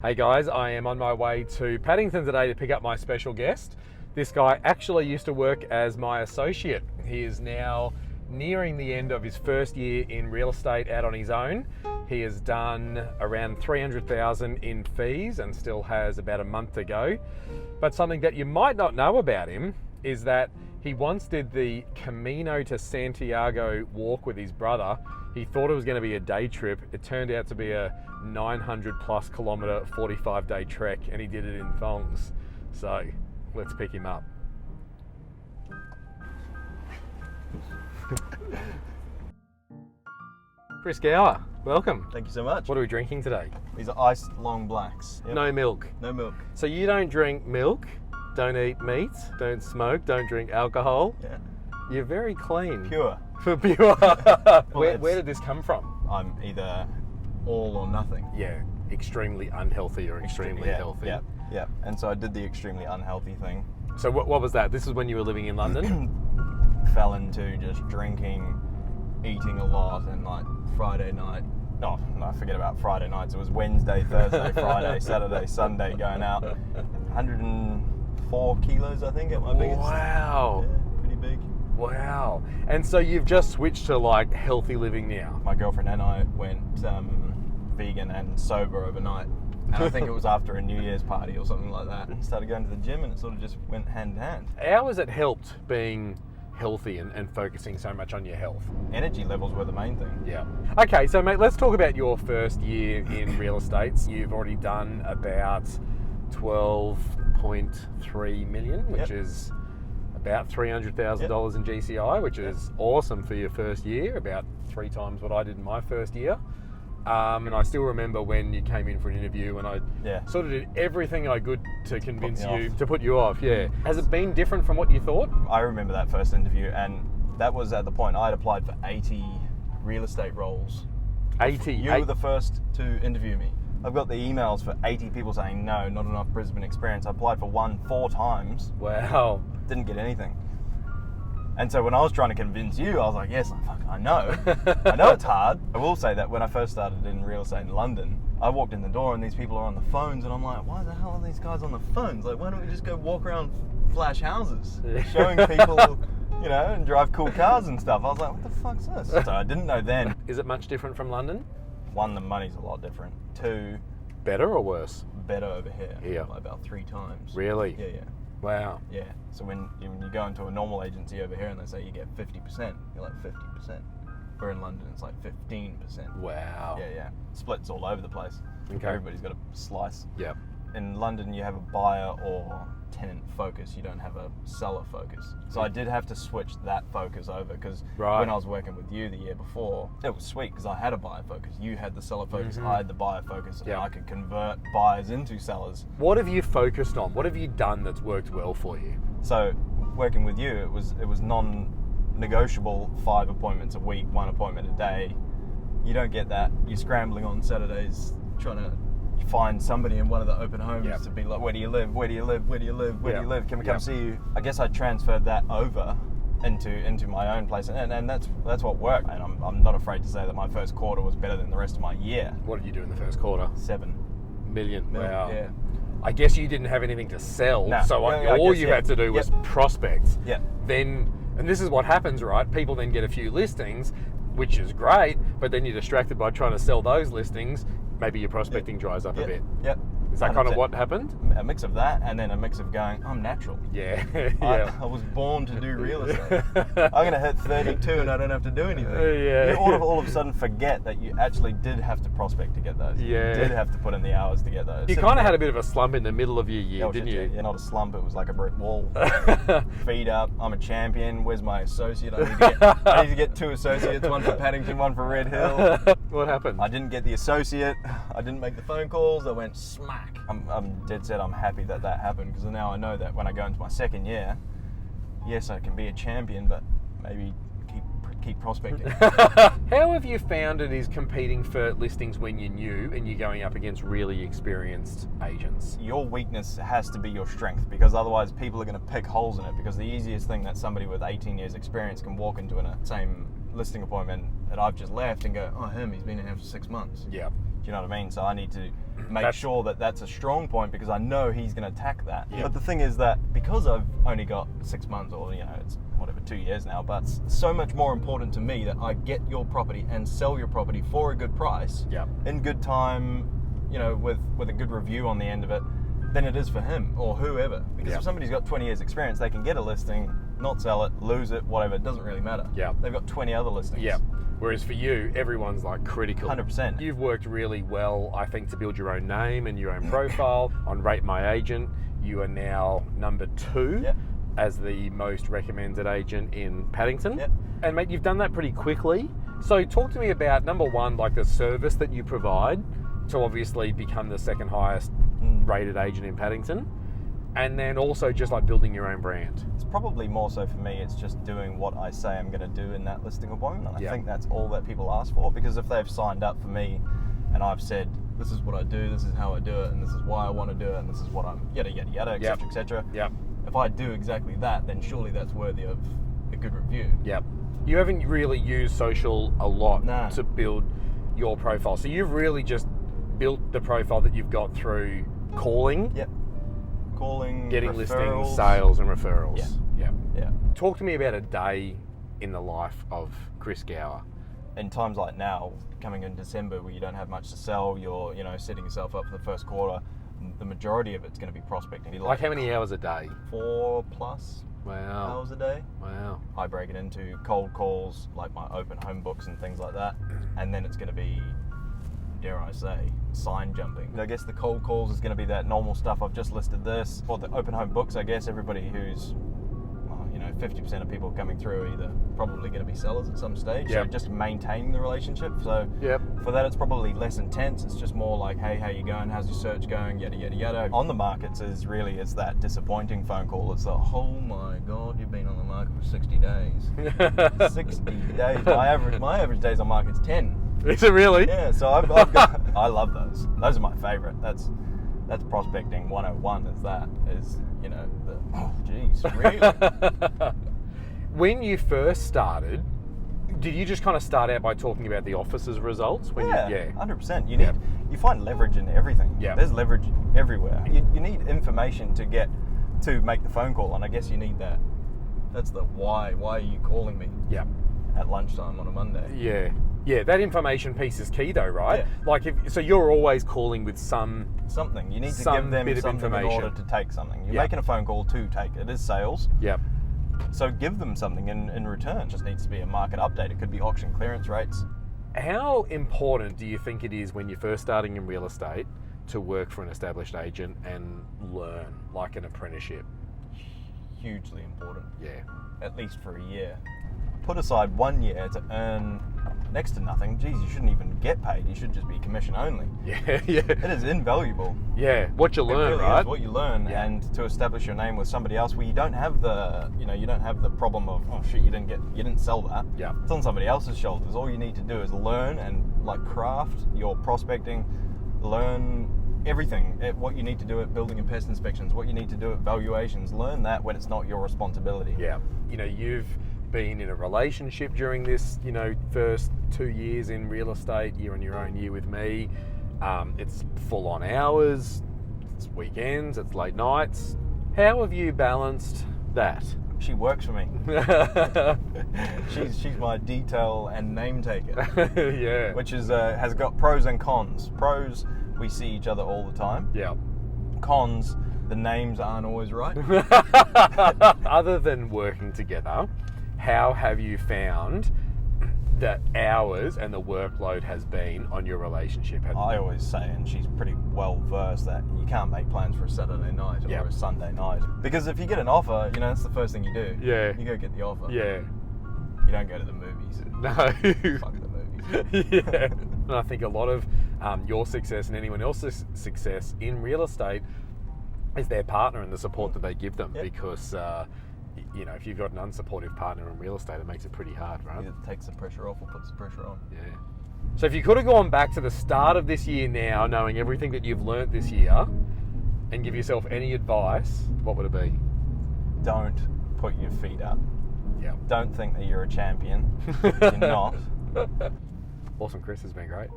Hey guys, I am on my way to Paddington today to pick up my special guest. This guy actually used to work as my associate. He is now nearing the end of his first year in real estate out on his own. He has done around 300,000 in fees and still has about a month to go. But something that you might not know about him is that he once did the Camino to Santiago walk with his brother. He thought it was going to be a day trip. It turned out to be a 900 plus kilometre, 45-day trek, and he did it in thongs. So let's pick him up. Chris Gower, welcome. Thank you so much. What are we drinking today? These are iced long blacks. Yep. No milk. No milk. So you don't drink milk, don't eat meat, don't smoke, don't drink alcohol. Yeah. You're very clean. Pure. Pure. Where did this come from? I'm either all or nothing. Yeah, extremely unhealthy or extremely healthy. Yeah. And so I did the extremely unhealthy thing. So what was that? This is when you were living in London? Fell into just drinking, eating a lot, and like Friday night. No, forget about Friday nights. It was Wednesday, Thursday, Friday, Saturday, Sunday going out. 104 kilos, I think, at my biggest. Wow. Yeah, pretty big. Wow. And so you've just switched to like healthy living now? My girlfriend and I went vegan and sober overnight. And I think it was after a New Year's party or something like that. And started going to the gym and it sort of just went hand in hand. How has it helped being healthy and focusing so much on your health? Energy levels were the main thing. Yeah. Okay, so mate, let's talk about your first year in real estate. You've already done about 12.3 million, which is about $300,000 in GCI, which is awesome for your first year, about 3 times what I did in my first year. And I still remember when you came in for an interview and I sort of did everything I could to convince you to put you off. Yeah. Has it been different from what you thought? I remember that first interview, and that was at the point I'd applied for 80 real estate roles. 80? You were the first to interview me. I've got the emails for 80 people saying no, not enough Brisbane experience. I applied for 4 times. Wow. Didn't get anything. And so when I was trying to convince you, I was like, yes, I know. I know it's hard. I will say that when I first started in real estate in London, I walked in the door and these people are on the phones and I'm like, why the hell are these guys on the phones? Like, why don't we just go walk around flash houses, showing people, you know, and drive cool cars and stuff. I was like, what the fuck's this? So I didn't know then. Is it much different from London? 1, the money's a lot different. 2, better or worse? Better over here. Yeah. Like about 3 times. Really? Yeah. Wow. Yeah. So when you go into a normal agency over here and they say you get 50%, you're like 50%. Where in London it's like 15%. Wow. Yeah. Splits all over the place. Okay. Everybody's got a slice. Yep. In London you have a buyer or tenant focus. You don't have a seller focus. So I did have to switch that focus over because when I was working with you the year before, it was sweet because I had a buyer focus. You had the seller focus. I had the buyer focus. And I could convert buyers into sellers. What have you focused on? What have you done that's worked well for you? So working with you, it was non-negotiable 5 appointments a week, 1 appointment a day. You don't get that. You're scrambling on Saturdays trying to find somebody in one of the open homes to be like, where do you live? Where do you live? Where do you live? Where do you live? Can we come see you? I guess I transferred that over into my own place, and that's what worked. And I'm not afraid to say that my first quarter was better than the rest of my year. What did you do in the first quarter? 7 million. Wow. Yeah. I guess you didn't have anything to sell, so all you had to do was prospect. Yeah. Then, and this is what happens, right? People then get a few listings, which is great, but then you're distracted by trying to sell those listings. Maybe your prospecting dries up a bit. Yep. Is that 100%. Kind of what happened? A mix of that and then a mix of going, I'm natural. Yeah. I was born to do real estate. I'm going to hit 32 and I don't have to do anything. You all of a sudden forget that you actually did have to prospect to get those. Yeah. You did have to put in the hours to get those. You kind of had a bit of a slump in the middle of your year, didn't you? Yeah, not a slump. It was like a brick wall. Feet up. I'm a champion. Where's my associate? I need to get 2 associates, 1 for Paddington, 1 for Red Hill. What happened? I didn't get the associate. I didn't make the phone calls. I went smack. I'm dead set. I'm happy that happened because now I know that when I go into my second year, yes, I can be a champion, but maybe keep prospecting. How have you found it is competing for listings when you're new and you're going up against really experienced agents? Your weakness has to be your strength because otherwise people are going to pick holes in it because the easiest thing that somebody with 18 years experience can walk into in a same listing appointment that I've just left and go, oh, he's been in here for 6 months. Yeah. Do you know what I mean? So I need to make sure that that's a strong point, because I know he's going to attack that. Yep. But the thing is that because I've only got 6 months, or it's whatever, 2 years now, but it's so much more important to me that I get your property and sell your property for a good price, in good time, with a good review on the end of it, than it is for him or whoever. Because if somebody's got 20 years experience, they can get a listing, not sell it, lose it, whatever, it doesn't really matter. They've got 20 other listings. Whereas for you, everyone's like critical. 100%. You've worked really well, I think, to build your own name and your own profile. On Rate My Agent, you are now number 2 as the most recommended agent in Paddington. And mate, you've done that pretty quickly. So talk to me about, number 1, like the service that you provide to obviously become the second highest rated agent in Paddington. And then also just like building your own brand. It's probably more so for me, it's just doing what I say I'm going to do in that listing appointment. And I think that's all that people ask for, because if they've signed up for me and I've said, this is what I do, this is how I do it, and this is why I want to do it, and this is what I'm yada, yada, yada, etc., etc. If I do exactly that, then surely that's worthy of a good review. You haven't really used social a lot to build your profile. So you've really just built the profile that you've got through calling. Calling, getting referrals. Listings, sales, and referrals. Yeah. Talk to me about a day in the life of Chris Gower. In times like now, coming in December, where you don't have much to sell, you're setting yourself up for the first quarter. The majority of it's going to be prospecting. Like how many hours a day? 4+ hours a day. Wow. I break it into cold calls, like my open home books and things like that, and then it's going to be, dare I say, sign jumping. I guess the cold calls is going to be that normal stuff. I've just listed this. For the open home books, I guess everybody who's, 50% of people coming through are either probably going to be sellers at some stage. So just maintaining the relationship. So for that, it's probably less intense. It's just more like, hey, how you going? How's your search going? Yada, yada, yada. On the markets it's that disappointing phone call. It's the, oh my God, you've been on the market for 60 days. 60 days. My average days on market's 10. Is it really? Yeah, so I've got, I love those. Those are my favorite. That's prospecting 101 really? When you first started, did you just kind of start out by talking about the office's results? 100%. You find leverage in everything. There's leverage everywhere. You need information to make the phone call, and I guess you need that. That's the why. Why are you calling me? At lunchtime on a Monday. Yeah, that information piece is key though, right? Like, so you're always calling with something. You need to give them bit something in order to take something. You're making a phone call to take it. It is sales. So give them something in return. It just needs to be a market update. It could be auction clearance rates. How important do you think it is when you're first starting in real estate to work for an established agent and learn, like an apprenticeship? Hugely important. At least for a year. Put aside 1 year to earn next to nothing. Geez, you shouldn't even get paid. You should just be commission only. It is invaluable. What you learn, it really right? Is what you learn, and to establish your name with somebody else where you don't have the, you don't have the problem of, oh shit, you didn't sell that. It's on somebody else's shoulders. All you need to do is learn and craft your prospecting, learn everything. What you need to do at building and pest inspections, what you need to do at valuations. Learn that when it's not your responsibility. You've been in a relationship during this, first 2 years in real estate. You're on your own year with me. It's full on hours, it's weekends, it's late nights. How have you balanced that? She works for me. she's my detail and name taker. Which is has got pros and cons. Pros, we see each other all the time. Cons, the names aren't always right. Other than working together, how have you found the hours and the workload has been on your relationship? I always say, and she's pretty well versed, that you can't make plans for a Saturday night or a Sunday night. Because if you get an offer, that's the first thing you do. You go get the offer. You don't go to the movies. No. Fuck the movies. And I think a lot of your success and anyone else's success in real estate is their partner and the support that they give them. Because if you've got an unsupportive partner in real estate, it makes it pretty hard, right? Either takes the pressure off or puts the pressure on. So if you could have gone back to the start of this year now, knowing everything that you've learnt this year, and give yourself any advice, what would it be? Don't put your feet up. Don't think that you're a champion. You're not. Awesome, Chris. It's been great.